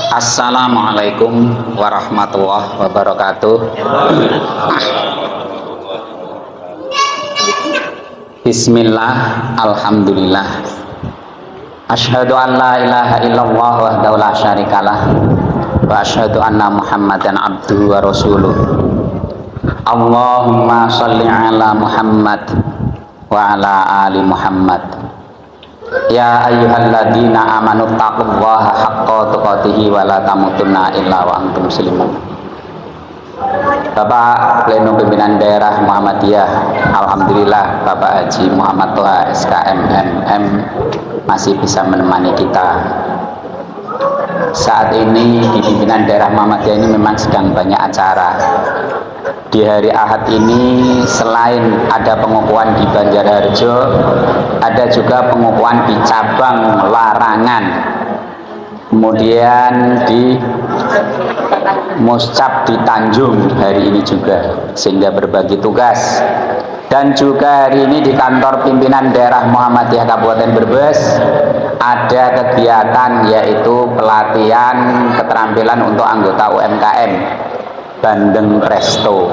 Assalamualaikum warahmatullahi wabarakatuh. Bismillah, alhamdulillah. Asyhadu an la ilaha illallah wahdahu la syarikalah wa asyhadu anna Muhammadan abduhu wa rasuluh. Allahumma shalli ala Muhammad wa ala ali Muhammad. Ya ayyuhalladzina amanu taqullaha haqqa tuqatih wa la tamutunna illa wa antum muslimun. Bapak Pleno Pimpinan Daerah Muhammadiyah, alhamdulillah Bapak Haji Muhammad Toha SKM MM masih bisa menemani kita. Saat ini di Pimpinan Daerah Muhammadiyah ini memang sedang banyak acara. Di hari Ahad ini selain ada pengukuhan di Banjarharjo, ada juga pengukuhan di cabang Larangan, kemudian di Muscap di Tanjung hari ini juga, sehingga berbagi tugas. Dan juga hari ini di kantor Pimpinan Daerah Muhammadiyah Kabupaten Brebes ada kegiatan, yaitu pelatihan keterampilan untuk anggota UMKM Bandeng Presto.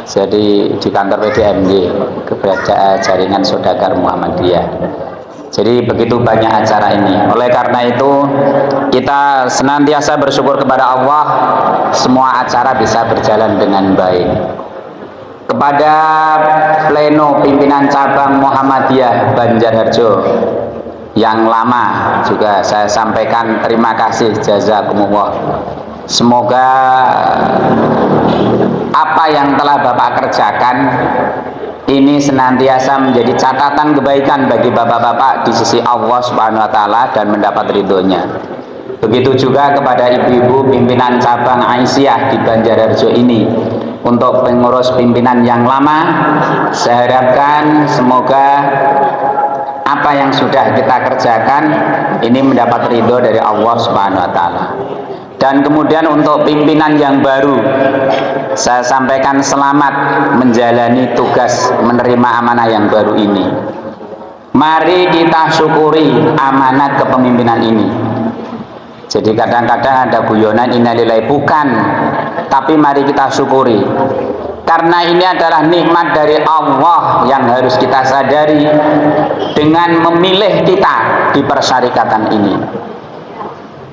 Jadi di kantor PDMY, keberadaan jaringan saudagar Muhammadiyah. Jadi begitu banyak acara ini. Oleh karena itu kita senantiasa bersyukur kepada Allah, semua acara bisa berjalan dengan baik. Kepada Pleno Pimpinan Cabang Muhammadiyah Banjarharjo yang lama juga saya sampaikan terima kasih, jazakumullah. Semoga apa yang telah Bapak kerjakan ini senantiasa menjadi catatan kebaikan bagi Bapak-bapak di sisi Allah Subhanahu wa taala dan mendapat ridhonya. Begitu juga kepada ibu-ibu pimpinan cabang Aisyah di Banjarharjo ini. Untuk pengurus pimpinan yang lama, saya harapkan semoga apa yang sudah kita kerjakan ini mendapat ridho dari Allah Subhanahu wa taala. Dan kemudian untuk pimpinan yang baru, saya sampaikan selamat menjalani tugas menerima amanah yang baru ini. Mari kita syukuri amanat kepemimpinan ini. Jadi kadang-kadang ada guyonan innalillahi, bukan, tapi mari kita syukuri. Karena ini adalah nikmat dari Allah yang harus kita sadari dengan memilih kita di persyarikatan ini.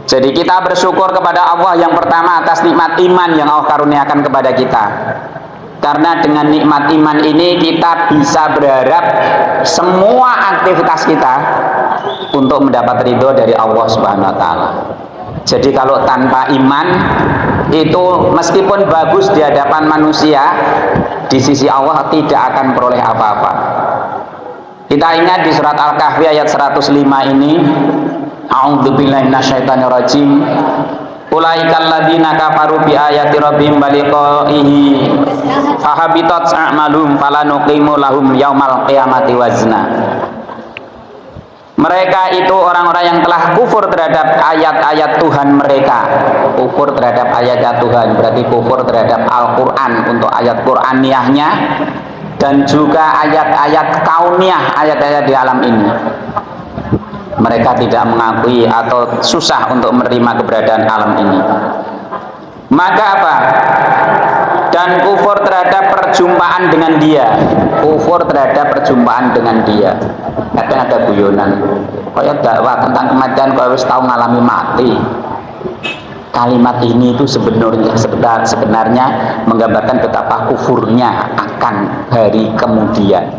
Jadi kita bersyukur kepada Allah yang pertama atas nikmat iman yang Allah karuniakan kepada kita. Karena dengan nikmat iman ini kita bisa berharap semua aktivitas kita untuk mendapat ridho dari Allah Subhanahu wa taala. Jadi kalau tanpa iman itu meskipun bagus di hadapan manusia, di sisi Allah tidak akan peroleh apa-apa. Kita ingat di surat Al-Kahfi ayat 105 ini, a'udzubillahi minasyaitonirrajim. Ulaikal ladzina kafaru bi ayati rabbihim baliqaihi fahabitat a'malum falanuqimu lahum yaumal qiyamati wazna. Mereka itu orang-orang yang telah kufur terhadap ayat-ayat Tuhan mereka. Kufur terhadap ayat-ayat Tuhan berarti kufur terhadap Al-Quran untuk ayat Qur'aniyahnya, dan juga ayat-ayat kauniyah, ayat-ayat di alam ini. Mereka tidak mengakui atau susah untuk menerima keberadaan alam ini. Maka apa? Dan kufur terhadap perjumpaan dengan dia. Kufur terhadap perjumpaan dengan dia. Kadang ada guyonan, kayak dakwah tentang kematian kau harus tahu ngalami mati. Kalimat ini itu sebenarnya menggambarkan betapa kufurnya akan hari kemudian.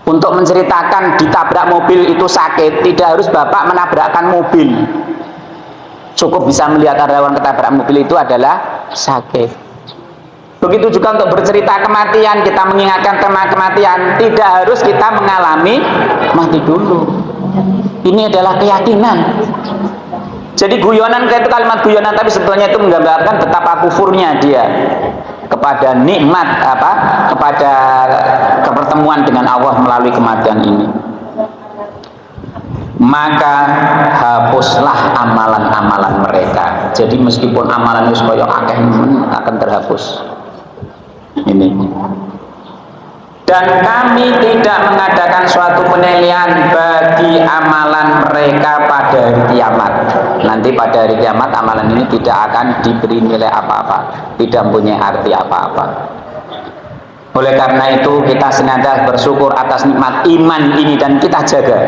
Untuk menceritakan ditabrak mobil itu sakit, tidak harus Bapak menabrakkan mobil. Cukup bisa melihat ada orang ketabrak mobil itu adalah sakit. Begitu juga untuk bercerita kematian, kita mengingatkan tema kematian, tidak harus kita mengalami mati dulu. Ini adalah keyakinan. Jadi guyonan itu kalimat guyonan, tapi sebetulnya itu menggambarkan betapa kufurnya dia kepada nikmat kepada kepertemuan dengan Allah melalui kematian ini. Maka hapuslah amalan-amalan mereka. Jadi meskipun amalan itu supaya akan terhapus. Ini. dan kami tidak mengadakan suatu penilaian bagi amalan mereka pada hari kiamat. Nanti pada hari kiamat amalan ini tidak akan diberi nilai apa-apa, tidak mempunyai arti apa-apa. Oleh karena itu kita senantiasa bersyukur atas nikmat iman ini dan kita jaga.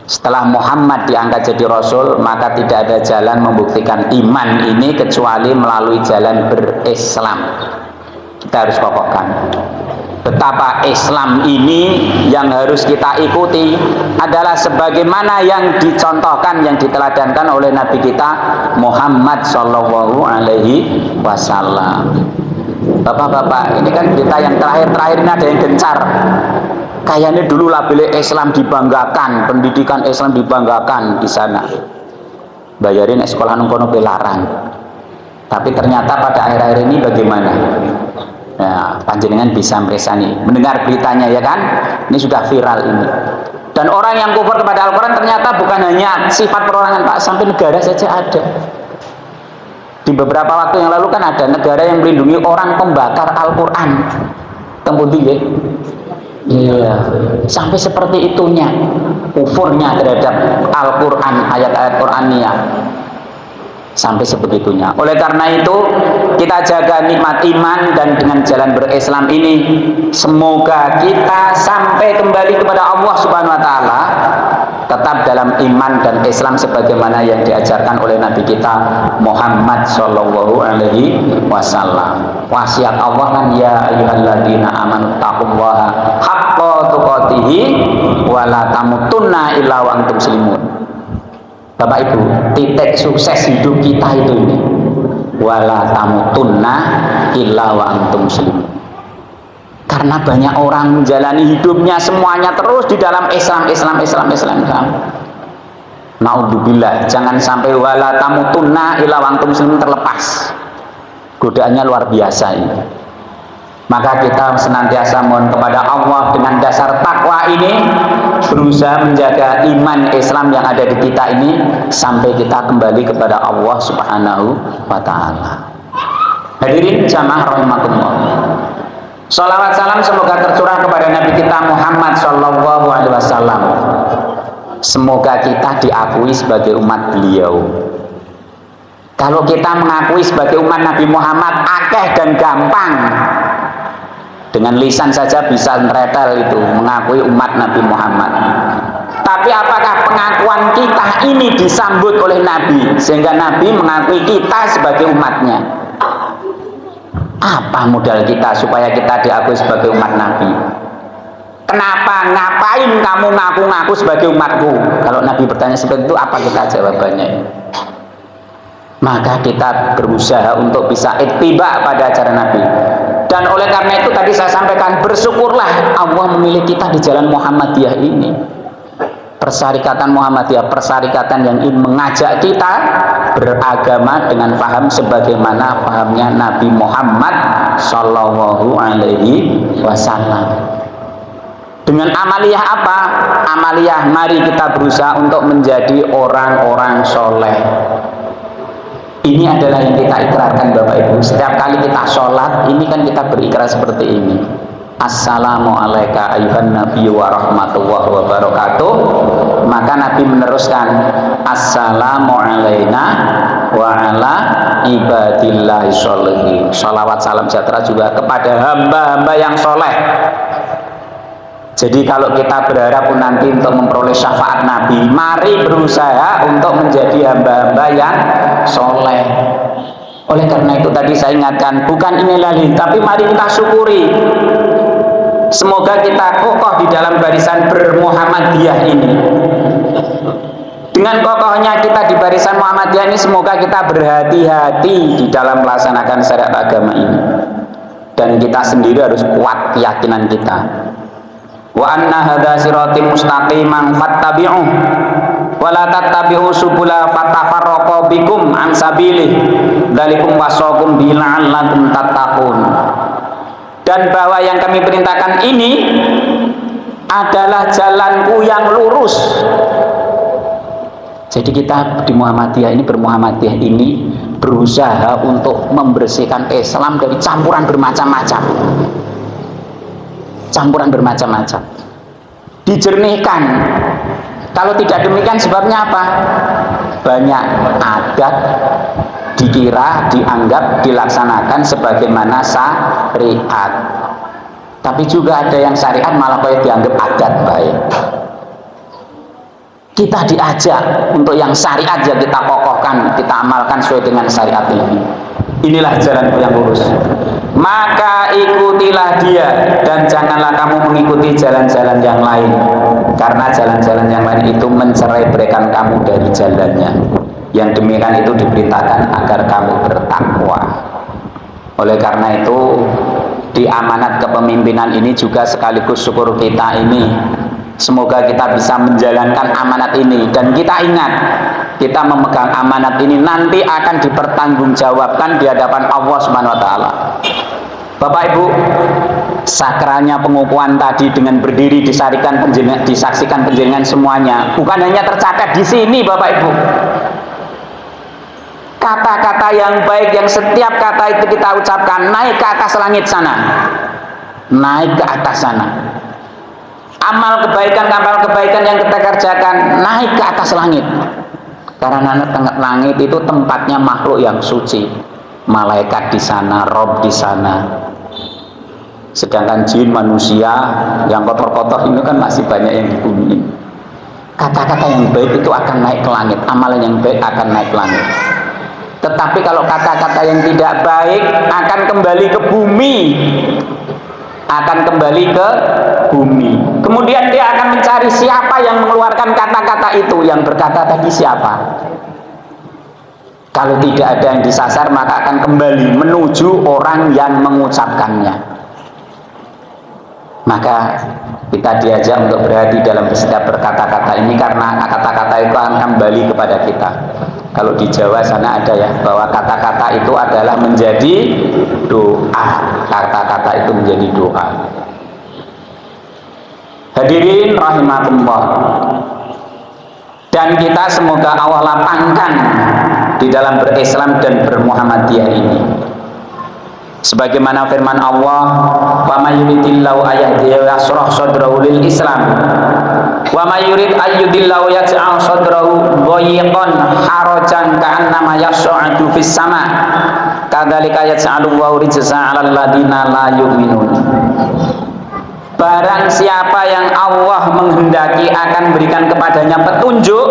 Setelah Muhammad diangkat jadi Rasul, maka tidak ada jalan membuktikan iman ini kecuali melalui jalan berislam. Kita harus kokohkan. Betapa Islam ini yang harus kita ikuti adalah sebagaimana yang dicontohkan, yang diteladankan oleh Nabi kita Muhammad Shallallahu Alaihi Wasallam. Bapak-bapak, ini kan berita yang terakhir-terakhir ini ada yang gencar. Kayaknya dulu label Islam dibanggakan, pendidikan Islam dibanggakan di sana. Bayarin sekolah nungkono larang. Tapi ternyata pada akhir-akhir ini bagaimana? Nah, panjenengan bisa meresani, mendengar beritanya ya kan? Ini sudah viral ini. Dan orang yang kufur kepada Al-Quran ternyata bukan hanya sifat perorangan Pak, sampai negara saja ada. Di beberapa waktu yang lalu kan ada negara yang melindungi orang pembakar Al-Quran. Temputi ya? Iya, sampai seperti itunya kufurnya terhadap Al-Quran, ayat-ayat Qur'aniyah, sampai sebegitunya. Oleh karena itu kita jaga nikmat iman, dan dengan jalan berislam ini semoga kita sampai kembali kepada Allah Subhanahu wa taala tetap dalam iman dan Islam sebagaimana yang diajarkan oleh Nabi kita Muhammad Shallallahu Alaihi Wasallam. Wasiat Allah kan, ya ayyuhalladzina amanu taqullaha haqqa tuqatih wa la tamutunna illa wa antum muslimun. Bapak Ibu, titik sukses hidup kita itu ini, wala tamutunna illa wa antum muslimun. Karena banyak orang menjalani hidupnya semuanya terus di dalam Islam. Naudzubillah, jangan sampai wala tamutunna illa wa antum muslimun terlepas. Godaannya luar biasa ini. Maka kita senantiasa mohon kepada Allah dengan dasar takwa ini, berusaha menjaga iman Islam yang ada di kita ini sampai kita kembali kepada Allah Subhanahu wa taala. Hadirin jamaah rahimakumullah. Shalawat salam semoga tercurah kepada Nabi kita Muhammad Shallallahu Alaihi Wasallam. Semoga kita diakui sebagai umat beliau. Kalau kita mengakui sebagai umat Nabi Muhammad akeh dan gampang, dengan lisan saja bisa neretel itu mengakui umat Nabi Muhammad. Tapi apakah pengakuan kita ini disambut oleh Nabi sehingga Nabi mengakui kita sebagai umatnya? Apa modal kita supaya kita diakui sebagai umat Nabi? Kenapa, ngapain kamu ngaku-ngaku sebagai umatku? Kalau Nabi bertanya seperti itu, apa kita jawabannya? Maka kita berusaha untuk bisa ittiba pada ajaran Nabi. Dan oleh karena itu tadi saya sampaikan, bersyukurlah Allah memilih kita di jalan Muhammadiyah ini. Persyarikatan Muhammadiyah, persyarikatan yang ingin mengajak kita beragama dengan paham sebagaimana pahamnya Nabi Muhammad Shallallahu Alaihi Wasallam. Dengan amaliyah apa? Amaliyah, mari kita berusaha untuk menjadi orang-orang soleh. Ini adalah yang kita ikrarkan Bapak Ibu. Setiap kali kita sholat, ini kan kita berikrar seperti ini. Assalamualaikum ayuhan nabi wa rahmatullahi wa barakatuh. Maka Nabi meneruskan, assalamu alaina wa ala ibadillahi sholihin. Salawat salam sejahtera juga kepada hamba-hamba yang soleh. Jadi kalau kita berharap nanti untuk memperoleh syafaat Nabi, mari berusaha untuk menjadi hamba-hamba yang soleh. Oleh karena itu tadi saya ingatkan, bukan ini lagi, tapi mari kita syukuri. Semoga kita kokoh di dalam barisan bermuhammadiyah ini. Dengan kokohnya kita di barisan Muhammadiyah ini, semoga kita berhati-hati di dalam melaksanakan syariat agama ini. Dan kita sendiri harus kuat keyakinan kita. Wa anna hadza sirati mustaqiman fattabi'uh wa la tattabi'u subula fatafarraqu bikum an sabilih dzalikum wasaqum bihi la'allakum tattaqun. Dan bahwa yang kami perintahkan ini adalah jalanku yang lurus. Jadi kita di Muhammadiyah ini, bermuhammadiyah ini berusaha untuk membersihkan Islam dari campuran bermacam-macam. campuran bermacam-macam. Dijernihkan. Kalau tidak demikian sebabnya apa? Banyak adat dikira, dianggap, dilaksanakan sebagaimana syariat. Tapi juga ada yang syariat malah kayak dianggap adat baik. Kita diajak untuk yang syariat ya kita kokohkan, kita amalkan sesuai dengan syariat ini. Inilah jalan yang lurus. Maka ikutilah dia dan janganlah kamu mengikuti jalan-jalan yang lain, karena jalan-jalan yang lain itu mencerai-beraikan kamu dari jalannya. Yang demikian itu diperintahkan agar kamu bertakwa. Oleh karena itu di amanat kepemimpinan ini juga sekaligus syukur kita ini. Semoga kita bisa menjalankan amanat ini, dan kita ingat kita memegang amanat ini nanti akan dipertanggungjawabkan di hadapan Allah Subhanahu wa taala. Bapak Ibu, sakralnya pengukuhan tadi dengan berdiri disaksikan penjenengan semuanya bukan hanya tercatat di sini Bapak Ibu. Kata-kata yang baik yang setiap kata itu kita ucapkan naik ke atas langit sana. Naik ke atas sana. Amal kebaikan yang kita kerjakan naik ke atas langit, karena langit itu tempatnya makhluk yang suci, malaikat di sana, rob di sana. Sedangkan jin manusia yang kotor-kotor ini kan masih banyak yang di bumi. Kata-kata yang baik itu akan naik ke langit, amalan yang baik akan naik ke langit. Tetapi kalau kata-kata yang tidak baik akan kembali ke bumi, kemudian dia akan mencari siapa yang mengeluarkan kata-kata itu. Yang berkata tadi siapa? Kalau tidak ada yang disasar maka akan kembali menuju orang yang mengucapkannya. Maka kita diajak untuk berhati dalam setiap berkata-kata ini, karena kata-kata itu akan kembali kepada kita. Kalau di Jawa sana ada ya, bahwa kata-kata itu adalah menjadi doa. Kata-kata itu menjadi doa. Hadirin rahimakumullah. Dan kita semoga Allah lapangkan di dalam berislam dan bermuhammadiyah ini. Sebagaimana firman Allah, "Wa may yuridillahu ayyahdihi yashrah sadrahu lil Islam, wa may yurid ayyudillahu yaj'al sadrahu dhayiqan harajan ka'annama yas'adu fis sama. Kadzalika yaj'alullahu rijsa 'alal ladina la yu'minun." Barang siapa yang Allah menghendaki akan berikan kepadanya petunjuk,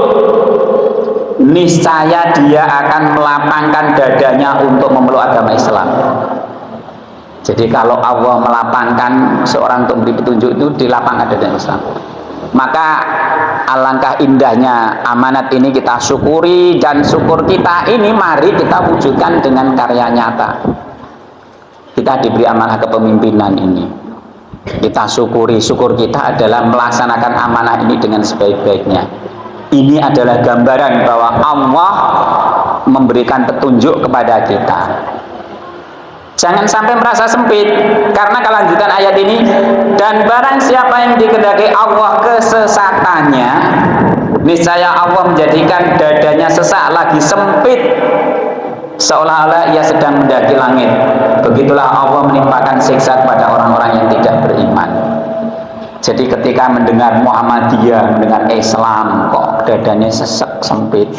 niscaya dia akan melapangkan dadanya untuk memeluk agama Islam. Jadi kalau Allah melapangkan seorang untuk memberi petunjuk, itu dilapangkan dadanya Islam. Maka alangkah indahnya amanat ini kita syukuri, dan syukur kita ini mari kita wujudkan dengan karya nyata. Kita diberi amanah kepemimpinan ini, kita syukuri. Syukur kita adalah melaksanakan amanah ini dengan sebaik-baiknya. Ini adalah gambaran bahwa Allah memberikan petunjuk kepada kita. Jangan sampai merasa sempit, karena kelanjutan ayat ini, dan barang siapa yang dikehendaki Allah kesesatannya, niscaya Allah menjadikan dadanya sesak lagi sempit, seolah-olah ia sedang mendaki langit. Begitulah Allah menimpakan siksa kepada orang-orang yang tidak beriman. Jadi ketika mendengar Muhammadiyah, mendengar Islam, kok dadanya sesek sempit,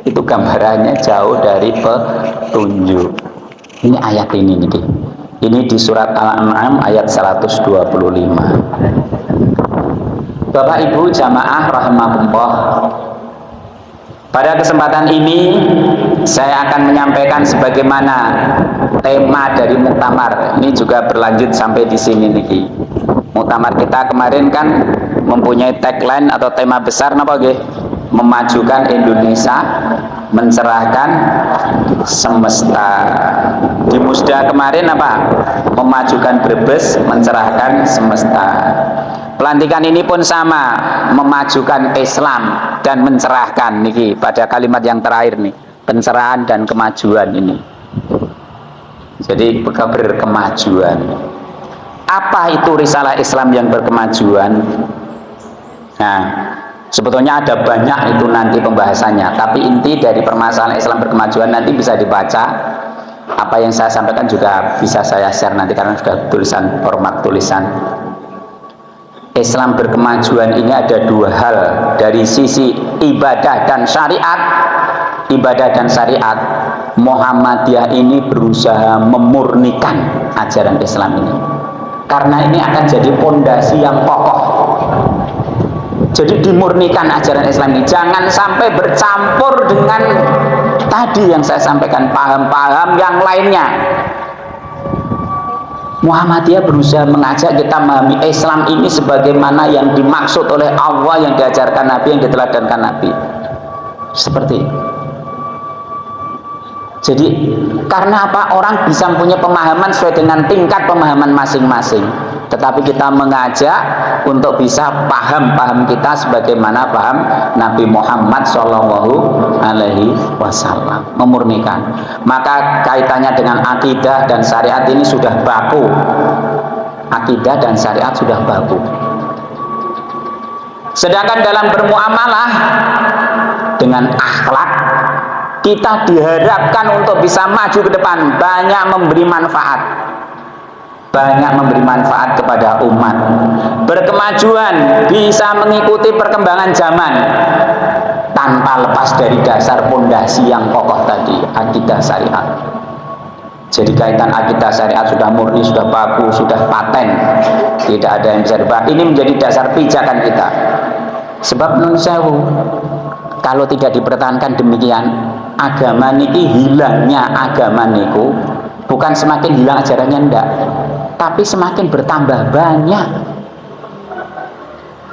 itu gambarannya jauh dari petunjuk. Ini ayat ini nih. Ini di surat Al-An'am ayat 125. Bapak Ibu jamaah rahimakumullah. Pada kesempatan ini saya akan menyampaikan sebagaimana tema dari muktamar. Ini juga berlanjut sampai di sini nih. Muktamar kita kemarin kan mempunyai tagline atau tema besar napa nggih? Memajukan Indonesia, mencerahkan semesta. Di Musda kemarin apa? Memajukan Brebes, mencerahkan semesta. Pelantikan ini pun sama, memajukan Islam dan mencerahkan niki pada kalimat yang terakhir nih, pencerahan dan kemajuan ini. Jadi berkemajuan. Apa itu risalah Islam yang berkemajuan? Nah, sebetulnya ada banyak itu nanti pembahasannya, tapi inti dari permasalahan Islam berkemajuan nanti bisa dibaca. Apa yang saya sampaikan juga bisa saya share nanti karena sudah tulisan, format tulisan. Islam berkemajuan ini ada dua hal, dari sisi ibadah dan syariat. Ibadah dan syariat, Muhammadiyah ini berusaha memurnikan ajaran Islam ini, karena ini akan jadi pondasi yang kokoh. Jadi dimurnikan ajaran Islam ini, jangan sampai bercampur dengan tadi yang saya sampaikan, paham-paham yang lainnya. Muhammadiyah berusaha mengajak kita memahami Islam ini sebagaimana yang dimaksud oleh Allah, yang diajarkan Nabi, yang diteladankan Nabi. Seperti itu. Jadi karena apa? Orang bisa punya pemahaman sesuai dengan tingkat pemahaman masing-masing, tetapi kita mengajak untuk bisa paham kita sebagaimana paham Nabi Muhammad SAW, memurnikan. Maka kaitannya dengan akidah dan syariat ini sudah baku. Akidah dan syariat sudah baku. Sedangkan dalam bermuamalah dengan akhlak, kita diharapkan untuk bisa maju ke depan, banyak memberi manfaat, kepada umat, berkemajuan, bisa mengikuti perkembangan zaman tanpa lepas dari dasar pondasi yang kokoh tadi, akidah syariat. Jadi kaitan akidah syariat sudah murni, sudah baku, sudah paten, tidak ada yang bisa dibahas. Ini menjadi dasar pijakan kita. Sebab nun sewu, kalau tidak dipertahankan demikian, agama niki hilangnya agama niku bukan semakin hilang ajarannya, enggak, tapi semakin bertambah banyak.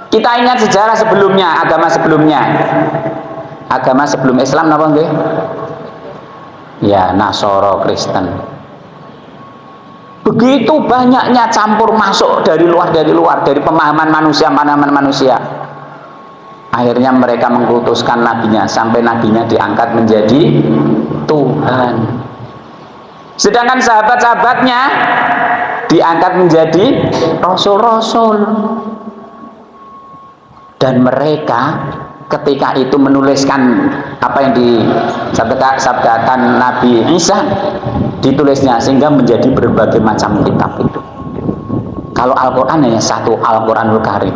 Kita ingat sejarah sebelumnya, agama sebelum Islam napa nggih? Ya, Nasoro, Kristen. Begitu banyaknya campur masuk dari luar, dari pemahaman manusia. Akhirnya mereka mengkultuskan nabinya, sampai nabinya diangkat menjadi Tuhan. Sedangkan sahabat-sahabatnya diangkat menjadi rasul-rasul. Dan mereka ketika itu menuliskan apa yang disabdakan Nabi Isa, ditulisnya sehingga menjadi berbagai macam kitab itu. Kalau Al-Quran hanya satu, Al-Quranul Karim,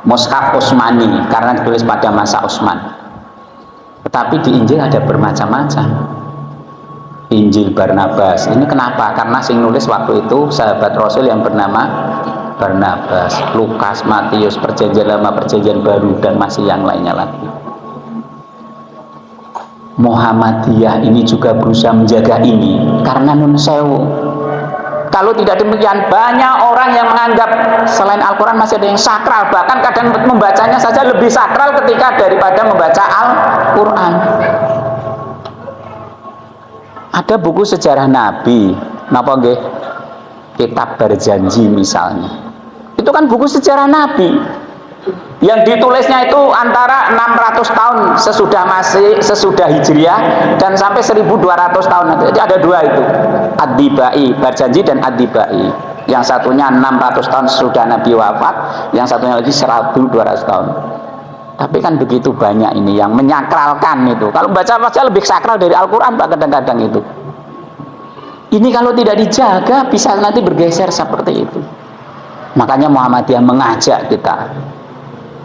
Mushaf Utsmani, karena ditulis pada masa Utsman. Tetapi di Injil ada bermacam-macam. Injil Barnabas, ini kenapa? Karena sing nulis waktu itu sahabat Rasul yang bernama Barnabas. Lukas, Matius, Perjanjian Lama, Perjanjian Baru, dan masih yang lainnya lagi. Muhammadiyah ini juga berusaha menjaga ini, karena nun sewu, kalau tidak demikian banyak orang yang menganggap selain Al-Quran masih ada yang sakral, bahkan kadang membacanya saja lebih sakral ketika daripada membaca Al-Quran. Ada buku sejarah Nabi, napa nggih? Kitab Berjanji misalnya. Itu kan buku sejarah Nabi. Yang ditulisnya itu antara 600 tahun sesudah Hijriah dan sampai 1200 tahun. Jadi ada dua itu, Ad-Dibai, Berjanji dan Ad-Dibai. Yang satunya 600 tahun sesudah Nabi wafat, yang satunya lagi 1200 tahun. Tapi kan begitu banyak ini yang menyakralkan itu. Kalau baca lebih sakral dari Al-Quran Pak, kadang-kadang itu. Ini kalau tidak dijaga bisa nanti bergeser seperti itu. Makanya Muhammadiyah mengajak kita,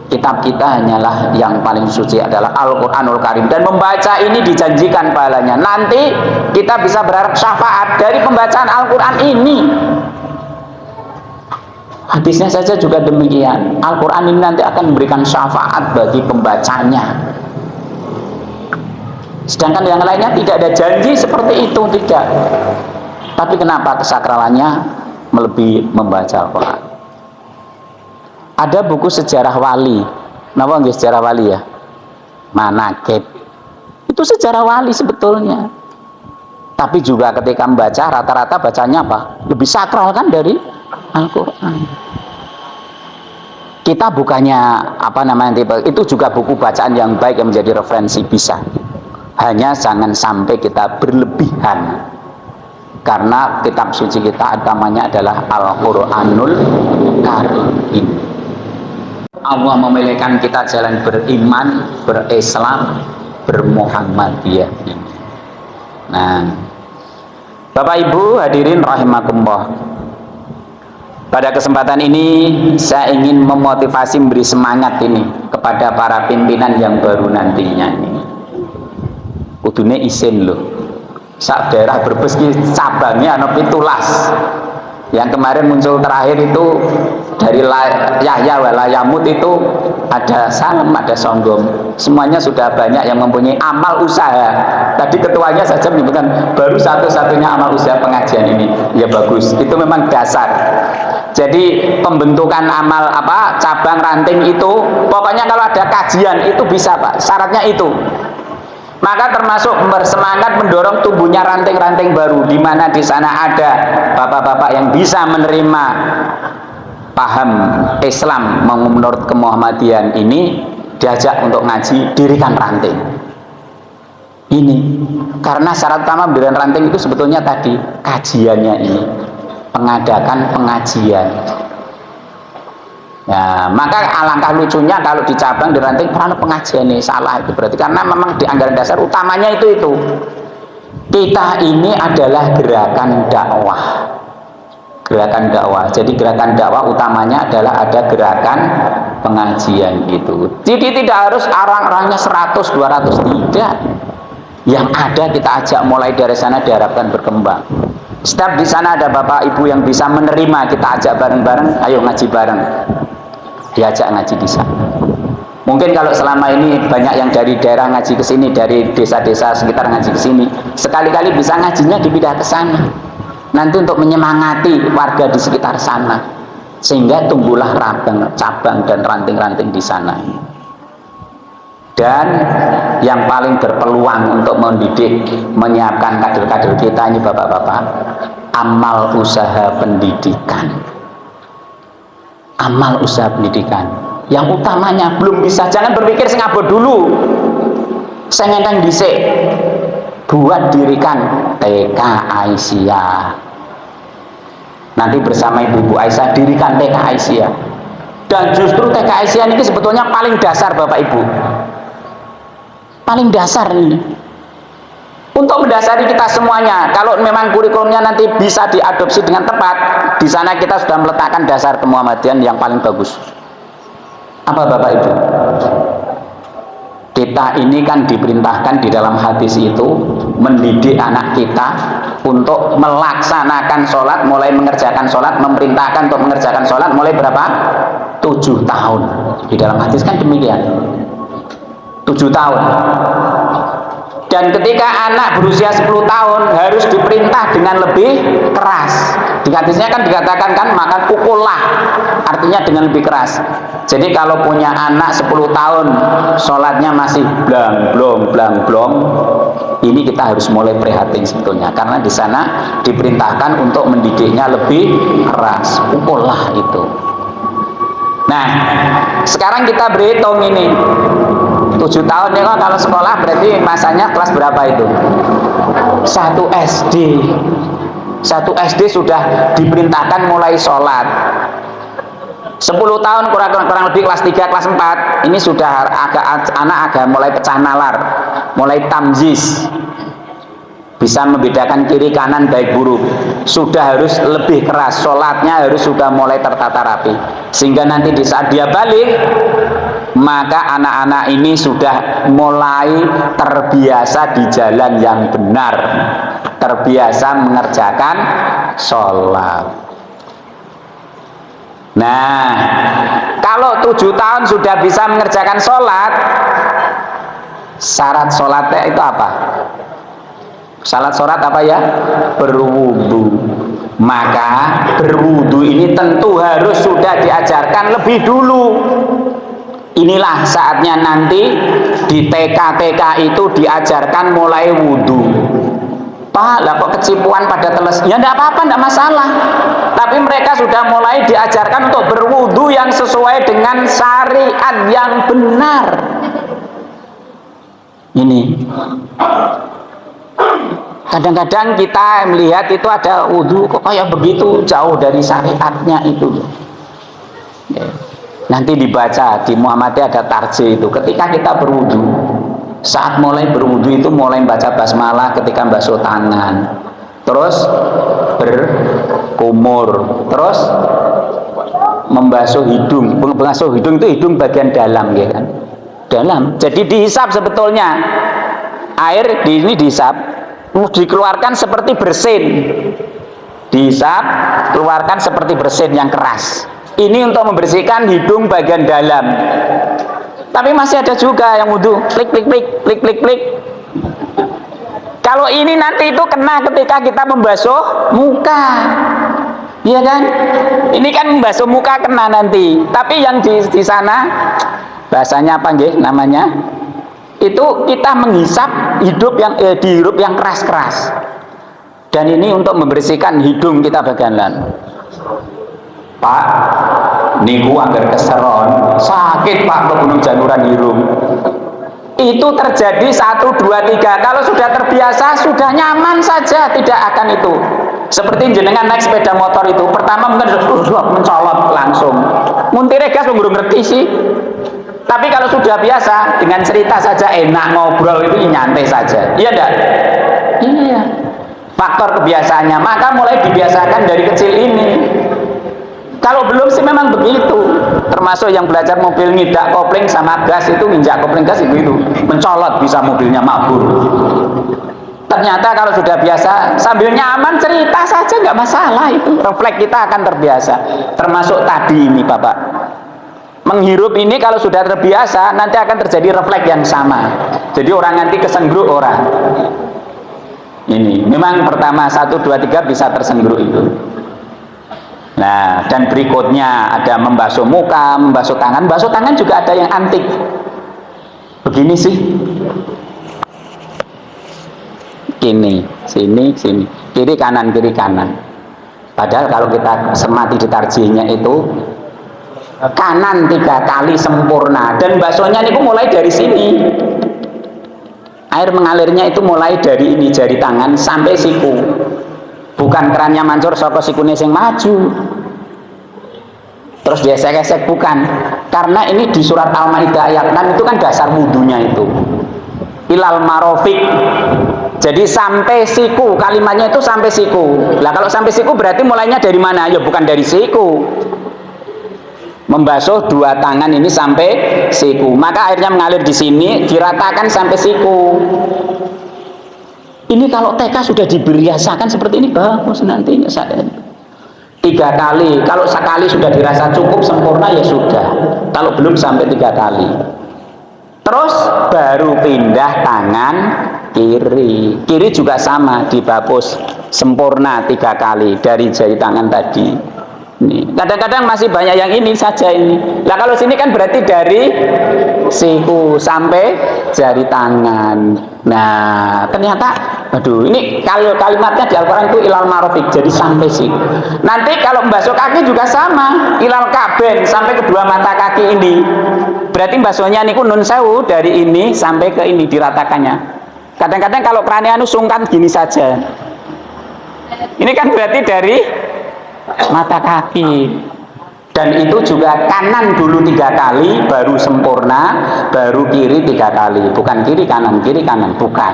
kitab kita hanyalah yang paling suci adalah Al-Quranul Karim, dan membaca ini dijanjikan pahalanya. Nanti kita bisa berharap syafaat dari pembacaan Al-Quran ini. Hadisnya saja juga demikian. Al-Quran ini nanti akan memberikan syafaat bagi pembacanya. Sedangkan yang lainnya tidak ada janji seperti itu, tidak. Tapi kenapa kesakralannya melebihi membaca Al-Quran? Ada buku sejarah wali, napa nggih sejarah wali ya? Manaqib. Itu sejarah wali sebetulnya. Tapi juga ketika membaca rata-rata bacanya apa? Lebih sakral kan dari Al-Quran. Kita bukannya apa namanya, itu juga buku bacaan yang baik yang menjadi referensi, bisa. Hanya jangan sampai kita berlebihan. Karena kitab suci kita namanya adalah Al-Quranul Karim. Allah memilihkan kita jalan beriman, berislam, bermuhammadiyah. Nah, Bapak Ibu hadirin rahimakumullah, Pada kesempatan ini saya ingin memotivasi, memberi semangat ini kepada para pimpinan yang baru nantinya ini. Kudune isin loh. Sak daerah Brebes ki cabangnya ana 17. Yang kemarin muncul terakhir itu dari Yahya Walayamut itu ada Salam, ada Songgom. Semuanya sudah banyak yang mempunyai amal usaha. Tadi ketuanya saja menyebutkan baru satu-satunya amal usaha pengajian ini. Ya bagus, itu memang dasar. Jadi pembentukan amal cabang ranting itu pokoknya kalau ada kajian itu bisa Pak, syaratnya itu. Maka termasuk bersemangat mendorong tumbuhnya ranting-ranting baru, di mana di sana ada bapak-bapak yang bisa menerima paham Islam menurut kemuhammadian ini, diajak untuk ngaji, dirikan ranting. Ini karena syarat utama mendirikan ranting itu sebetulnya tadi kajiannya ini, pengadakan pengajian. Ya, maka alangkah lucunya kalau di cabang di ranting peran pengajian ini salah itu berarti, karena memang di anggaran dasar utamanya itu. Kita ini adalah gerakan dakwah. Gerakan dakwah. Jadi gerakan dakwah utamanya adalah ada gerakan pengajian itu. Jadi tidak harus orang-orangnya 100 200 tidak. Yang ada kita ajak mulai dari sana, diharapkan berkembang. Setiap di sana ada bapak ibu yang bisa menerima, kita ajak bareng-bareng, ayo ngaji bareng. Diajak ngaji di sana. Mungkin kalau selama ini banyak yang dari daerah ngaji ke sini, dari desa-desa sekitar ngaji ke sini, sekali-kali bisa ngajinya dipindah ke sana. Nanti untuk menyemangati warga di sekitar sana, sehingga tumbuhlah cabang dan ranting-ranting di sana. Dan yang paling berpeluang untuk mendidik, menyiapkan kader-kader kita ini bapak-bapak, amal usaha pendidikan. Amal usaha pendidikan yang utamanya belum bisa, jangan berpikir sing abot dulu, saya ngenteng dhisik, buat dirikan TK Aisyah, nanti bersama ibu-ibu Aisyah dirikan TK Aisyah. Dan justru TK Aisyah ini sebetulnya paling dasar bapak ibu, paling dasar ini untuk mendasari kita semuanya. Kalau memang kurikulumnya nanti bisa diadopsi dengan tepat, di sana kita sudah meletakkan dasar kemuhammadian yang paling bagus. Apa bapak ibu? Kita ini kan diperintahkan di dalam hadis itu mendidik anak kita untuk melaksanakan sholat, mulai mengerjakan sholat, memerintahkan untuk mengerjakan sholat mulai berapa? 7 tahun. Di dalam hadis kan demikian. 7 tahun. Dan ketika anak berusia 10 tahun harus diperintah dengan lebih keras. Di hadisnya kan dikatakan kan, maka pukullah, artinya dengan lebih keras. Jadi kalau punya anak 10 tahun sholatnya masih blong, ini kita harus mulai prihatin sebetulnya, karena di sana diperintahkan untuk mendidiknya lebih keras. Pukullah itu. Nah, sekarang kita berhitung ini 7 tahun ya, kalau sekolah berarti masanya kelas berapa itu? 1 SD. 1 SD sudah diperintahkan mulai sholat. 10 tahun kurang lebih kelas 3, kelas 4 ini sudah anak agak mulai pecah nalar, mulai tamyiz, bisa membedakan kiri kanan baik buruk, sudah harus lebih keras sholatnya, harus sudah mulai tertata rapi, sehingga nanti di saat dia balik, maka anak-anak ini sudah mulai terbiasa di jalan yang benar, terbiasa mengerjakan sholat. Nah, kalau 7 tahun sudah bisa mengerjakan sholat, syarat sholatnya itu apa? Syarat sholat apa ya? Berwudu. Maka berwudu ini tentu harus sudah diajarkan lebih dulu. Inilah saatnya nanti di TK-TK itu diajarkan mulai wudu. Pak, lah kok kecipuan pada teles? Ya enggak apa-apa, enggak masalah. Tapi mereka sudah mulai diajarkan untuk berwudu yang sesuai dengan syariat yang benar. Ini. Kadang-kadang kita melihat itu ada wudu kok kayak begitu jauh dari syariatnya itu. Nanti dibaca di Muhammadiyah ada tarjih itu. Ketika kita berwudu, saat mulai berwudu itu mulai baca basmalah ketika basuh tangan, terus berkumur, terus membasuh hidung. Membasuh hidung itu hidung bagian dalam, ya kan? Dalam. Jadi dihisap sebetulnya. Air di ini dihisap, dikeluarkan seperti bersin. Dihisap, keluarkan seperti bersin yang keras. Ini untuk membersihkan hidung bagian dalam. Tapi masih ada juga yang wudu klik klik klik klik klik klik. Kalau ini nanti itu kena ketika kita membasuh muka. Iya kan? Ini kan membasuh muka kena nanti. Tapi yang di sana bahasanya apa nggih namanya? Itu kita menghisap dihirup yang keras-keras. Dan ini untuk membersihkan hidung kita bagian dalam. Pak, niku agar keseron sakit Pak ke gunung januran hirung. Itu terjadi 1, 2, 3. Kalau sudah terbiasa, sudah nyaman saja, tidak akan itu. Seperti jenengan naik sepeda motor itu, pertama mungkin mencolot langsung. Muntirnya gas belum ngerti sih. Tapi kalau sudah biasa, dengan cerita saja enak ngobrol itu nyantai saja. Iya enggak? Iya. Faktor kebiasaannya, maka mulai dibiasakan dari kecil ini. Kalau belum sih memang begitu. Termasuk yang belajar mobil ngidak kopling sama gas itu, nginjak kopling gas itu mencolot bisa mobilnya mabur. Ternyata kalau sudah biasa sambil nyaman cerita saja nggak masalah, itu refleks kita akan terbiasa. Termasuk tadi ini Bapak, menghirup ini kalau sudah terbiasa nanti akan terjadi refleks yang sama. Jadi orang nanti kesenggruk orang. Ini memang pertama 1, 2, 3 bisa tersenggruk itu. Nah, dan berikutnya ada membasuh muka, membasuh tangan. Membasuh tangan juga ada yang antik. Begini sih. Kini, sini, sini. Kiri kanan, kiri kanan. Padahal kalau kita semati di tarjihnya itu kanan 3 kali sempurna. Dan basuhnya ini mulai dari sini. Air mengalirnya itu mulai dari ini, jari tangan sampai siku. Bukan kerannya mancur saka sikune sing maju. Terus diesek-esek, bukan. Karena ini di surat Al-Maidah ayat 6 itu kan dasar wudunya itu. Ilal marofik. Jadi sampai siku, kalimatnya itu sampai siku. Lah kalau sampai siku berarti mulainya dari mana? Ya bukan dari siku. Membasuh 2 tangan ini sampai siku. Maka airnya mengalir di sini, diratakan sampai siku. Ini kalau TK sudah dibiasakan seperti ini bagus nantinya sadar. 3 kali, kalau sekali sudah dirasa cukup sempurna ya sudah. Kalau belum sampai 3 kali. Terus baru pindah tangan kiri. Kiri juga sama, dibapus sempurna 3 kali dari jari tangan tadi. Kadang-kadang masih banyak yang ini saja ini. Nah kalau sini kan berarti dari siku sampai jari tangan. Nah ternyata, aduh ini kalimatnya di Al-Quran itu ilal marofik, jadi sampai siku. Nanti kalau membasuh kaki juga sama, ilal kaben, sampai kedua mata kaki ini. Berarti basuhnya niku nun sewu dari ini sampai ke ini diratakannya. Kadang-kadang kalau kerannya sungkan gini saja. Ini kan berarti dari mata kaki. Dan itu juga kanan dulu 3 kali baru sempurna, baru kiri 3 kali. Bukan kiri kanan bukan.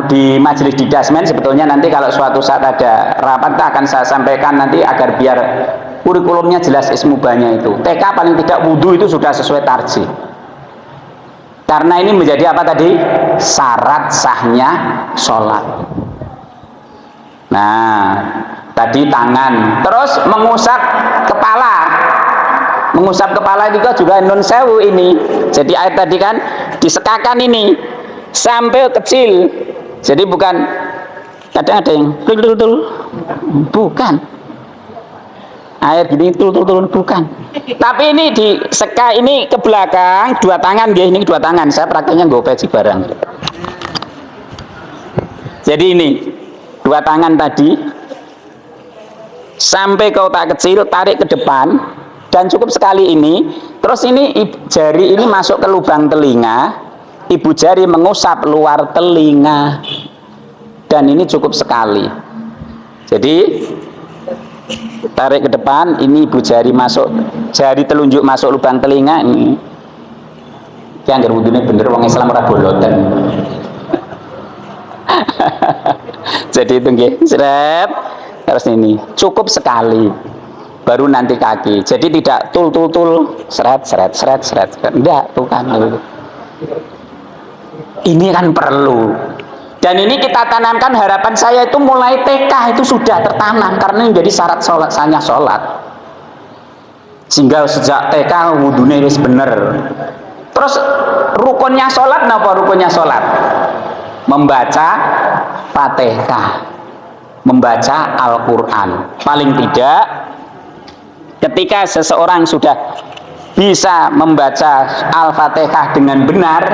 Di majelis di Dasmen sebetulnya nanti kalau suatu saat ada rapat akan saya sampaikan nanti agar biar kurikulumnya jelas ismubahnya itu. TK paling tidak wudu itu sudah sesuai tarjih. Karena ini menjadi apa tadi? Syarat sahnya sholat. Nah, tadi tangan, terus mengusap kepala. Mengusap kepala itu juga nun sewu ini. Jadi air tadi kan disekakan ini sampai kecil. Jadi bukan kadang ada yang bukan. Air gini turun bukan. Tapi ini diseka ini ke belakang 2 tangan ya, ini 2 tangan. Saya prakteknya nggo peci barang. Jadi ini 2 tangan tadi sampai ke otak kecil, tarik ke depan dan cukup sekali ini. Terus ini jari ini masuk ke lubang telinga, ibu jari mengusap luar telinga dan ini cukup sekali. Jadi tarik ke depan, ini ibu jari masuk, jari telunjuk masuk lubang telinga ini. Ki anggere wudune bener wong Islam ora boloten. Jadi itu nggih, seret. Terus ini cukup sekali. Baru nanti kaki. Jadi tidak tul seret. Enggak, bukan. Ini kan perlu. Dan ini kita tanamkan, harapan saya itu mulai TK itu sudah tertanam karena ini menjadi syarat sholat, sanya sholat. Sehingga sejak TK wudhunya wis bener. Terus rukunnya sholat, napa rukunnya sholat? Membaca Fatihah, membaca Al-Quran. Paling tidak ketika seseorang sudah bisa membaca Al-Fatihah dengan benar,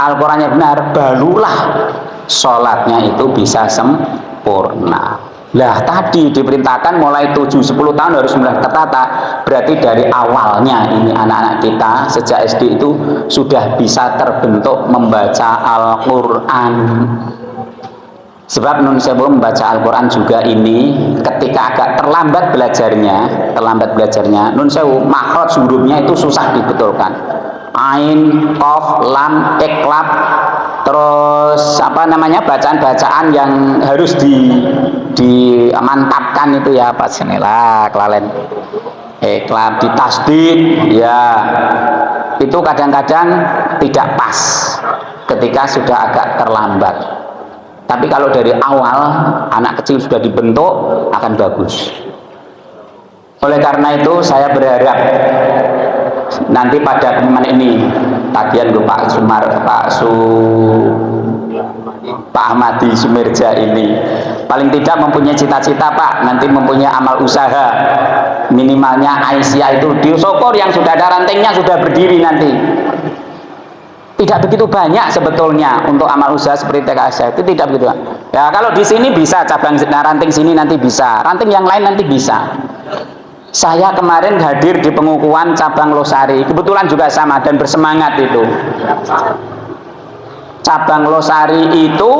Al-Qurannya benar, barulah sholatnya itu bisa sempurna. Lah tadi diperintahkan mulai 7-10 tahun harus mulai tertata. Berarti dari awalnya ini anak-anak kita sejak SD itu sudah bisa terbentuk membaca Al-Quran. Sebab nun sewu membaca Al-Quran juga ini ketika agak terlambat belajarnya, nun sewu makhraj hurufnya itu susah dibetulkan. Ain, qaf, lam, iklab, terus bacaan-bacaan yang harus dimantapkan itu ya, pas sinilah kelalen iklab, ditasdid ya, itu kadang-kadang tidak pas ketika sudah agak terlambat. Tapi kalau dari awal anak kecil sudah dibentuk akan bagus. Oleh karena itu saya berharap nanti pada pengumuman ini tagihan Pak Ahmadi Sumirja ini paling tidak mempunyai cita-cita Pak, nanti mempunyai amal usaha minimalnya Aisyah itu diusyukur yang sudah ada rantingnya sudah berdiri nanti. Tidak begitu banyak sebetulnya untuk amal usaha seperti TK itu, tidak begitu. Ya kalau di sini bisa cabang ranting sini nanti bisa, ranting yang lain nanti bisa. Saya kemarin hadir di pengukuhan cabang Losari, kebetulan juga sama dan bersemangat itu. Cabang Losari itu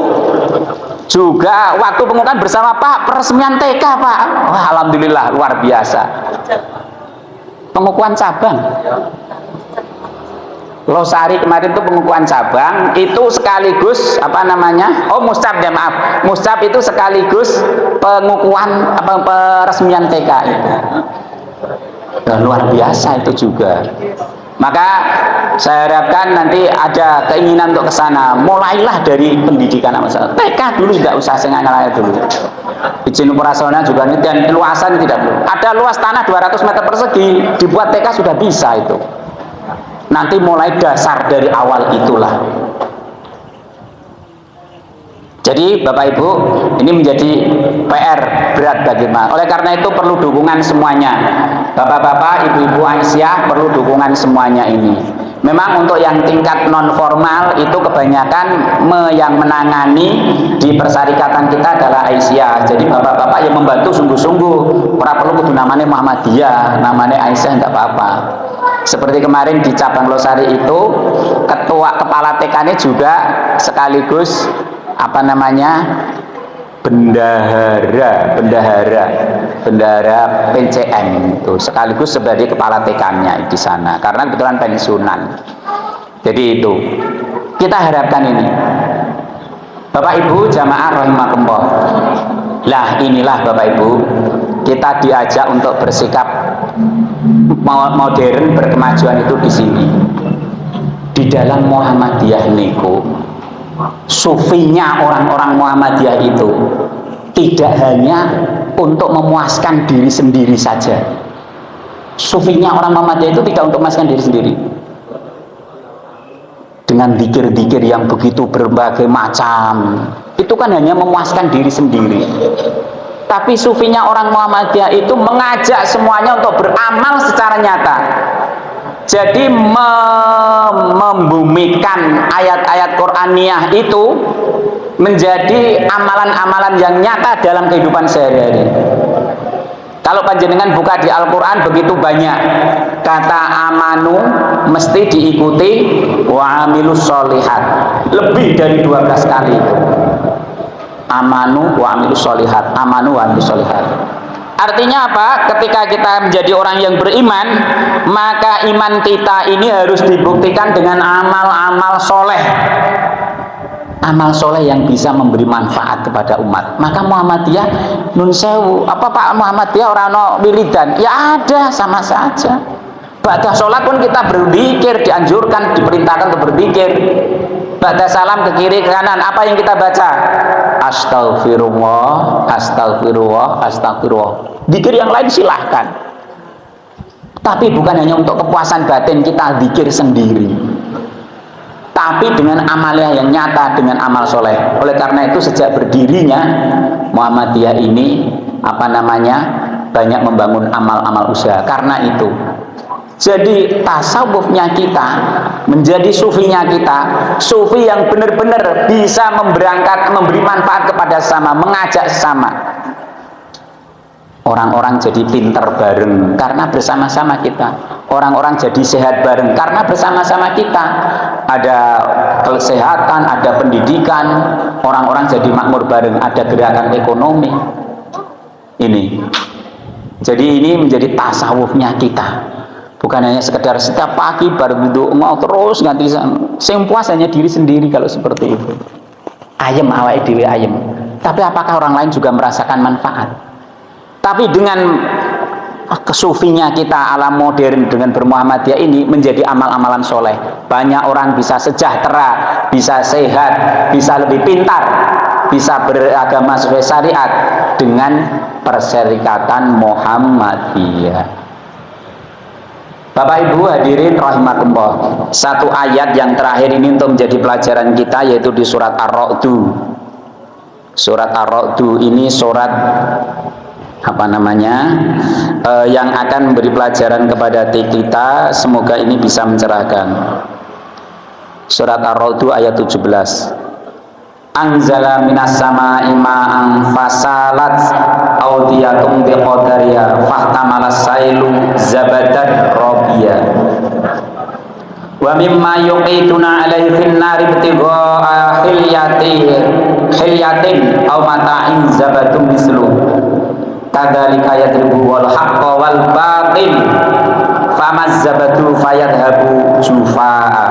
juga waktu pengukuhan bersama Pak peresmian TK Pak. Wah, alhamdulillah luar biasa. Pengukuhan cabang Losari kemarin itu pengukuhan cabang itu sekaligus muscap muscap itu sekaligus pengukuhan peresmian TK itu. Dan luar biasa itu juga. Maka saya harapkan nanti ada keinginan untuk ke sana. Mulailah dari pendidikan TK dulu, tidak usah sengaja dulu. Izin operasional juga ini, dan luasan tidak perlu. Ada luas tanah 200 meter persegi, dibuat TK sudah bisa itu. Nanti mulai dasar dari awal itulah. Jadi Bapak Ibu, ini menjadi PR berat bagi kita. Oleh karena itu perlu dukungan semuanya. Bapak-bapak, ibu-ibu Aisyah perlu dukungan semuanya ini. Memang untuk yang tingkat non formal itu kebanyakan yang menangani di persyarikatan kita adalah Aisyah. Jadi bapak-bapak yang membantu sungguh-sungguh. Ora perlu kudu namanya Muhammadiyah, namanya Aisyah enggak apa-apa. Seperti kemarin di cabang Losari itu ketua kepala TK-nya juga sekaligus bendahara PCM itu sekaligus sebagai kepala TK-nya di sana karena kebetulan pensiunan. Jadi itu kita harapkan ini. Bapak Ibu jamaah rahimakumullah. Lah inilah Bapak Ibu, kita diajak untuk bersikap modern berkemajuan itu di sini. Di dalam Muhammadiyah niku, sufinya orang-orang Muhammadiyah itu tidak hanya untuk memuaskan diri sendiri saja. Sufinya orang Muhammadiyah itu tidak untuk memuaskan diri sendiri. Dengan zikir-zikir yang begitu berbagai macam, itu kan hanya memuaskan diri sendiri. Tapi sufinya orang Muhammadiyah itu mengajak semuanya untuk beramal secara nyata. Jadi membumikan ayat-ayat Qur'aniyah itu menjadi amalan-amalan yang nyata dalam kehidupan sehari-hari. Kalau panjenengan buka di Al-Quran begitu banyak kata amanu mesti diikuti wa amilus sholihat, lebih dari 12 kali itu. Amanu wa amilus sholihat, amanu wa amilus sholihat. Artinya apa? Ketika kita menjadi orang yang beriman, maka iman kita ini harus dibuktikan dengan amal-amal soleh. amal soleh yang bisa memberi manfaat kepada umat. Maka Muhammadiyah nun sewu, apa Pak Muhammadiyah orang no wiridan? Ya ada, sama saja. Ba'da sholat pun kita berzikir, dianjurkan, diperintahkan untuk berzikir. Ba'da salam ke kiri ke kanan, apa yang kita baca? Astagfirullah, astagfirullah, astagfirullah. Zikir yang lain silahkan, tapi bukan hanya untuk kepuasan batin kita zikir sendiri, tapi dengan amalia yang nyata, dengan amal soleh. Oleh karena itu sejak berdirinya Muhammadiyah ini banyak membangun amal-amal usaha. Karena itu jadi tasawufnya kita menjadi sufinya kita, sufi yang benar-benar bisa memberi manfaat kepada sesama, mengajak sesama. Orang-orang jadi pinter bareng karena bersama-sama kita. Orang-orang jadi sehat bareng karena bersama-sama kita. Ada kesehatan, ada pendidikan, orang-orang jadi makmur bareng, ada gerakan ekonomi. Ini. Jadi ini menjadi tasawufnya kita. Bukan hanya sekedar setiap pagi baru duduk mau terus ganti sing puas hanya diri sendiri kalau seperti itu. Ayem awake dhewe ayem. Tapi apakah orang lain juga merasakan manfaat? Tapi dengan kesufinya kita alam modern dengan bermuhammadiyah ini menjadi amal-amalan soleh. Banyak orang bisa sejahtera, bisa sehat, bisa lebih pintar, bisa beragama sesuai syariat dengan perserikatan Muhammadiyah. Bapak Ibu hadirin rahimakumullah. Satu ayat yang terakhir ini untuk menjadi pelajaran kita yaitu di surat Ar-Ra'du. Surat Ar-Ra'du ini surat yang akan memberi pelajaran kepada kita, semoga ini bisa mencerahkan. Surat Ar-Ra'du ayat 17. Anzala minas sama'i ma'an fasalat awdiyatum biqadariya fahtamalas sailu zabadan rabiya wa mimma yuqituna alaihi fin nari ibtigha'a hilyatin aw mata'in zabadum mislu kadzalika yadribu wal haqqa wal batil famaz zabadu fayadhabu jufa'a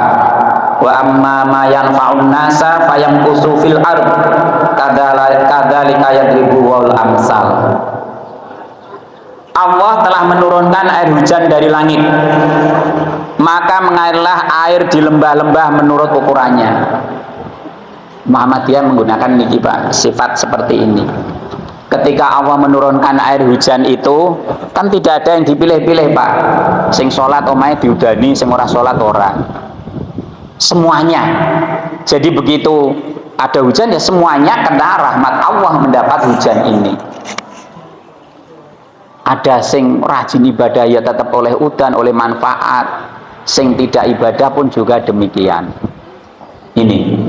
wa amma ma yanfa'un nasa fayamkusu fil ard kadzalika yadribu wal amsal. Allah telah menurunkan air hujan dari langit, maka mengalirlah air di lembah-lembah menurut ukurannya. Muhammadiyah menggunakan niki Pak, sifat seperti ini. Ketika Allah menurunkan air hujan itu kan tidak ada yang dipilih-pilih Pak. Sing sholat omahe diudani, sing ora sholat ora. Semuanya. Jadi begitu ada hujan ya semuanya kena rahmat Allah mendapat hujan ini. Ada sing rajin ibadah ya tetap oleh udan, oleh manfaat. Sing tidak ibadah pun juga demikian. Ini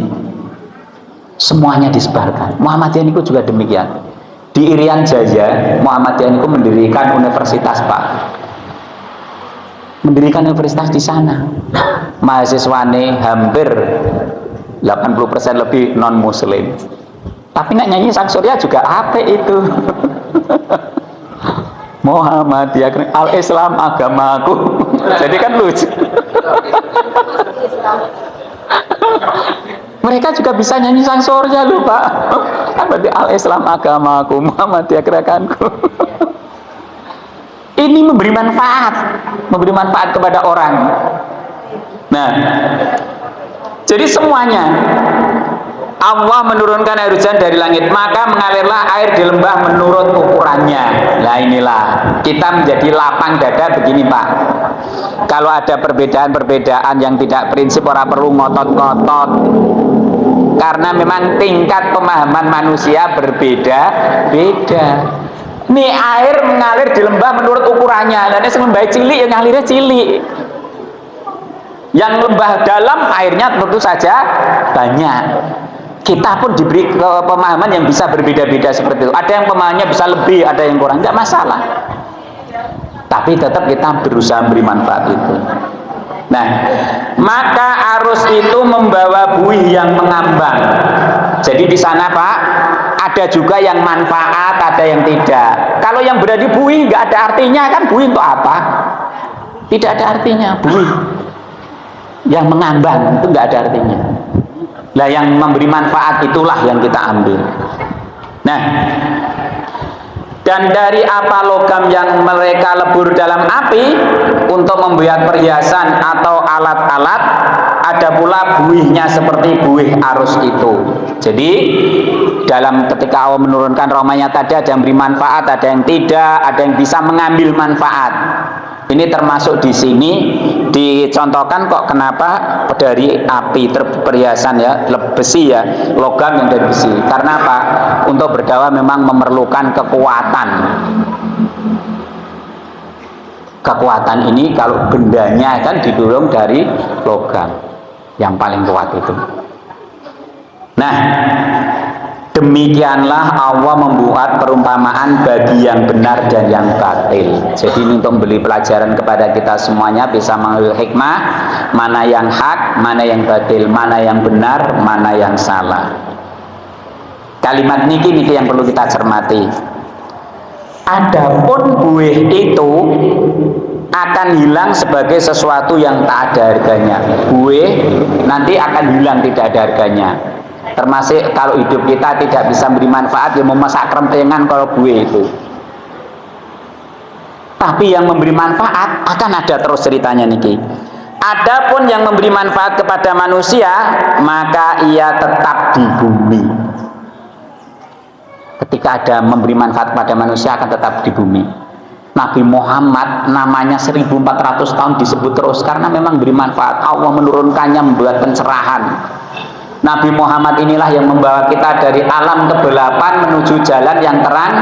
semuanya disebarkan. Muhammadiyah itu juga demikian. Di Irian Jaya Muhammadiyah itu mendirikan universitas Pak. Mendirikan universitas di sana. Mahasiswane hampir 80% lebih non muslim. Tapi nak nyanyi Sang Surya juga apa itu? Muhammadiyah al-Islam agamaku. Jadi kan lucu. Mereka juga bisa nyanyi Sang Surya loh Pak. Kan berarti al-Islam agamaku, Muhammadiyah gerakanku. Ini memberi manfaat kepada orang. Nah, jadi semuanya Allah menurunkan air hujan dari langit, maka mengalirlah air di lembah menurut ukurannya. Nah inilah kita menjadi lapang dada begini Pak. Kalau ada perbedaan-perbedaan yang tidak prinsip, orang perlu ngotot-ngotot. Karena memang tingkat pemahaman manusia berbeda-beda. Nih air mengalir di lembah menurut ukurannya. Dan yang lembah cilik yang ngalirnya cilik. Yang lembah dalam airnya tentu saja banyak. Kita pun diberi pemahaman yang bisa berbeda-beda seperti itu. Ada yang pemahamannya bisa lebih, ada yang kurang, tidak masalah. Tapi tetap kita berusaha memberi manfaat itu. Nah, maka arus itu membawa buih yang mengambang. Jadi di sana Pak, ada juga yang manfaat, ada yang tidak. Kalau yang berada di buih nggak ada artinya, kan buih untuk apa? Tidak ada artinya buih. Yang mengambang itu nggak ada artinya. Lah yang memberi manfaat itulah yang kita ambil. Nah, dan dari apa logam yang mereka lebur dalam api untuk membuat perhiasan atau alat-alat, ada pula buihnya seperti buih arus itu. Jadi dalam ketika Allah menurunkan rahmatnya tadi, ada yang beri manfaat, ada yang tidak, ada yang bisa mengambil manfaat. Ini termasuk di sini dicontohkan kok kenapa dari api perhiasan ya, besi ya, logam yang dari besi. Karena apa? Untuk berdakwah memang memerlukan kekuatan. Kekuatan ini kalau bendanya kan didorong dari logam yang paling kuat itu. Nah, demikianlah Allah membuat perumpamaan bagi yang benar dan yang batil. Jadi ini untuk memberi pelajaran kepada kita semuanya, bisa mengambil hikmah, mana yang hak, mana yang batil, mana yang benar, mana yang salah. Kalimat niki yang perlu kita cermati. Adapun buih itu akan hilang sebagai sesuatu yang tak ada harganya. Buih nanti akan hilang, tidak ada harganya. Termasuk kalau hidup kita tidak bisa beri manfaat, ya memasak kerempengan kalau buih itu. Tapi yang memberi manfaat akan ada terus ceritanya niki. Adapun yang memberi manfaat kepada manusia, maka ia tetap di bumi. Ketika ada memberi manfaat kepada manusia, akan tetap di bumi. Nabi Muhammad namanya 1400 tahun disebut terus karena memang beri manfaat. Allah menurunkannya membuat pencerahan. Nabi Muhammad inilah yang membawa kita dari alam kegelapan menuju jalan yang terang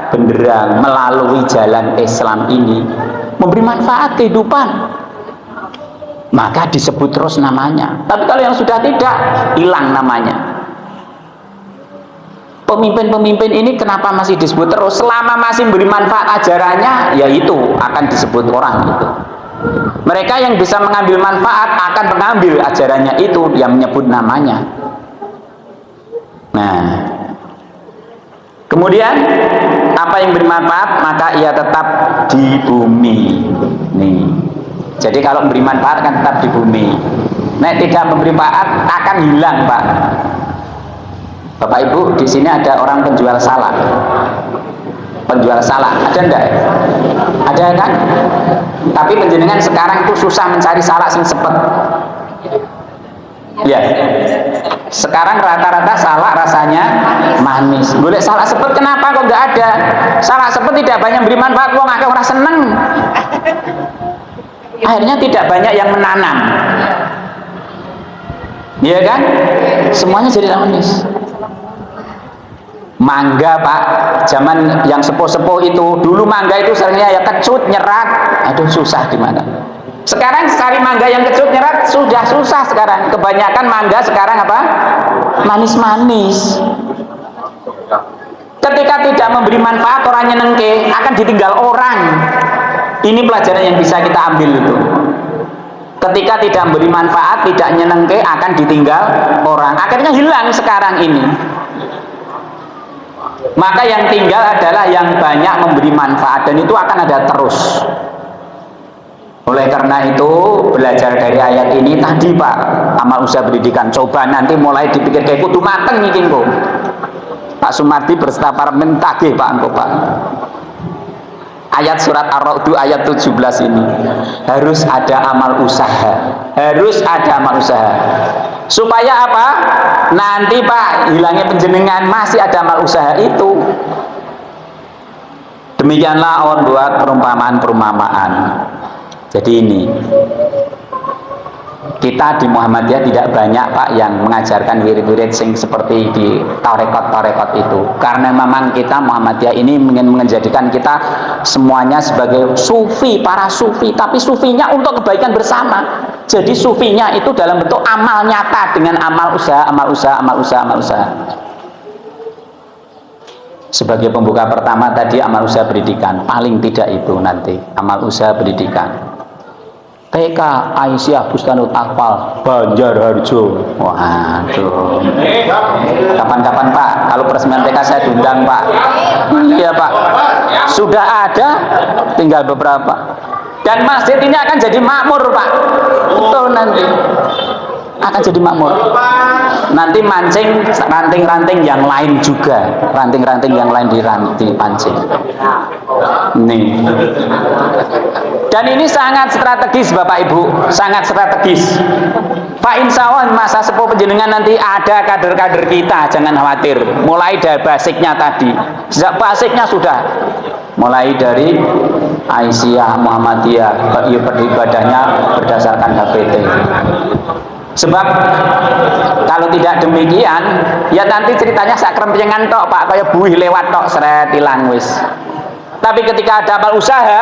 benderang melalui jalan Islam ini. Memberi manfaat kehidupan, maka disebut terus namanya. Tapi kalau yang sudah tidak, hilang namanya. Pemimpin-pemimpin ini kenapa masih disebut terus? Selama masih memberi manfaat ajarannya, ya itu akan disebut orang itu. Mereka yang bisa mengambil manfaat akan mengambil ajarannya itu, yang menyebut namanya. Nah, kemudian apa yang bermanfaat maka ia tetap di bumi. Nih, jadi kalau memberi manfaat akan tetap di bumi. Nah, tidak memberi manfaat akan hilang, Pak. Bapak Ibu, di sini ada orang penjual salak. Penjual salak, ada enggak? Ada kan? Tapi penjenengan sekarang itu susah mencari salak sing sepet. Ya. Sekarang rata-rata salak rasanya manis. Boleh salak sepet kenapa kok enggak ada? Salak sepet tidak banyak beri manfaat, wong akeh ora seneng. Akhirnya tidak banyak yang menanam. Iya kan? Semuanya jadi manis. Mangga, Pak, zaman yang sepuh-sepuh itu dulu mangga itu seringnya ya kecut, nyerat, aduh susah gimana. Sekarang cari mangga yang kecut, nyerat sudah susah sekarang. Kebanyakan mangga sekarang apa? Manis-manis. Ketika tidak memberi manfaat, orang nyenengke akan ditinggal orang. Ini pelajaran yang bisa kita ambil itu. Ketika tidak memberi manfaat, tidak nyenengke akan ditinggal orang. Akhirnya hilang sekarang ini. Maka yang tinggal adalah yang banyak memberi manfaat, dan itu akan ada terus. Oleh karena itu belajar dari ayat ini tadi, Pak, amal usaha pendidikan, coba nanti mulai dipikir kayak kudu mateng iki kok. Pak Sumardi berserta para mentagih Pak engko, Pak. Ayat surat Ar-Ra'd ayat 17 ini harus ada amal usaha, harus ada amal usaha. Supaya apa? Nanti Pak, hilangnya penjenengan masih ada amal usaha itu. Demikianlah Allah buat perumpamaan-perumpamaan. Jadi ini kita di Muhammadiyah tidak banyak, Pak, yang mengajarkan wirid-wirid sing seperti di tarekat-tarekat itu, karena memang kita Muhammadiyah ini ingin menjadikan kita semuanya sebagai sufi, para sufi, tapi sufinya untuk kebaikan bersama. Jadi sufinya itu dalam bentuk amal nyata dengan amal usaha, amal usaha, amal usaha, amal usaha. Sebagai pembuka pertama tadi amal usaha pendidikan, paling tidak itu nanti amal usaha pendidikan. TK Aisyah Bustanul Akmal Banjarharjo. Waduh. Kapan-kapan Pak, kalau peresmian TK saya diundang Pak. Iya Pak. Sudah ada, tinggal beberapa. Dan masjid ini akan jadi makmur Pak. Betul nanti. akan jadi makmur. Nanti mancing ranting-ranting yang lain juga, ranting-ranting yang lain dipancing. Nih. Dan ini sangat strategis Bapak Ibu, sangat strategis. Pak insya Allah masa sepuh penjenengan nanti ada kader-kader kita, jangan khawatir. Mulai dari basicnya tadi, sejak basicnya sudah mulai dari Aisyah Muhammadiyah, ibadahnya berdasarkan HPT. Sebab kalau tidak demikian, ya nanti ceritanya sak krempengan tok Pak, kayak buih lewat tok seret hilang wis. Tapi ketika ada amal usaha,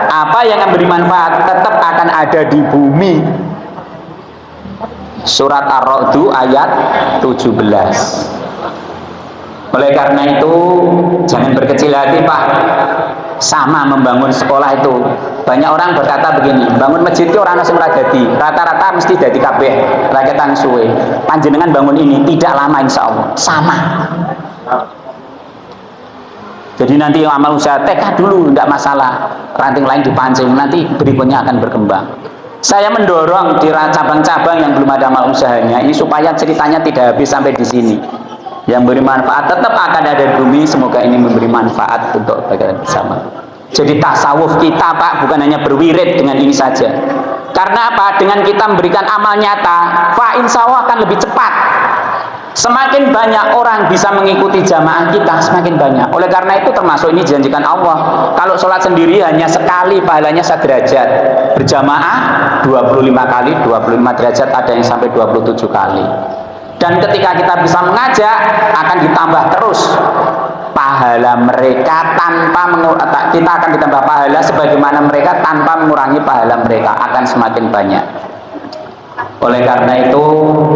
apa yang memberi manfaat tetap akan ada di bumi. Surat Ar-Ra'd ayat 17. Oleh karena itu jangan berkecil hati Pak. Sama membangun sekolah itu. Banyak orang berkata begini, bangun masjid itu orang sing dadi, rata-rata mesti dadi kabeh rakyatan suwe. Panjenengan bangun ini tidak lama insya Allah. Sama. Jadi nanti amal usaha TK dulu tidak masalah. Ranting lain dipancing, nanti berikutnya akan berkembang. Saya mendorong di cabang-cabang yang belum ada amal usahanya ini supaya ceritanya tidak habis sampai di sini. Yang beri manfaat tetap akan ada di bumi. Semoga ini memberi manfaat untuk kita bersama. Jadi tasawuf kita Pak bukan hanya berwirid dengan ini saja. Karena apa? Dengan kita memberikan amal nyata, fa insya Allah akan lebih cepat. Semakin banyak orang bisa mengikuti jamaah kita, semakin banyak. Oleh karena itu termasuk ini dijanjikan Allah. Kalau sholat sendiri hanya sekali, pahalanya 1 derajat. Berjamaah 25 kali, 25 derajat, ada yang sampai 27 kali. Dan ketika kita bisa mengajak, akan ditambah terus pahala mereka tanpa kita akan ditambah pahala sebagaimana mereka tanpa mengurangi pahala mereka, akan semakin banyak. Oleh karena itu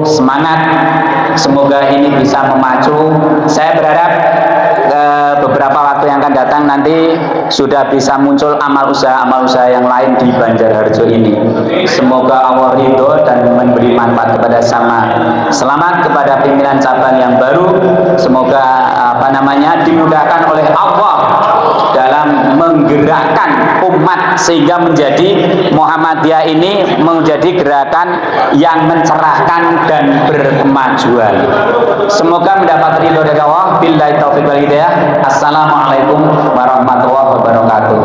semangat, semoga ini bisa memacu. Saya berharap beberapa waktu yang akan datang nanti sudah bisa muncul amal usaha yang lain di Banjarharjo ini. Semoga Allah ridho dan memberi manfaat kepada sama. Selamat kepada pimpinan cabang yang baru. Semoga dimudahkan oleh Allah dalam menggerakkan umat sehingga menjadi Muhammadiyah ini menjadi gerakan yang mencerahkan dan berkemajuan. Semoga mendapat ridho dari Allah. Billahi taufiq wal hidayah. Assalamualaikum warahmatullahi wabarakatuh.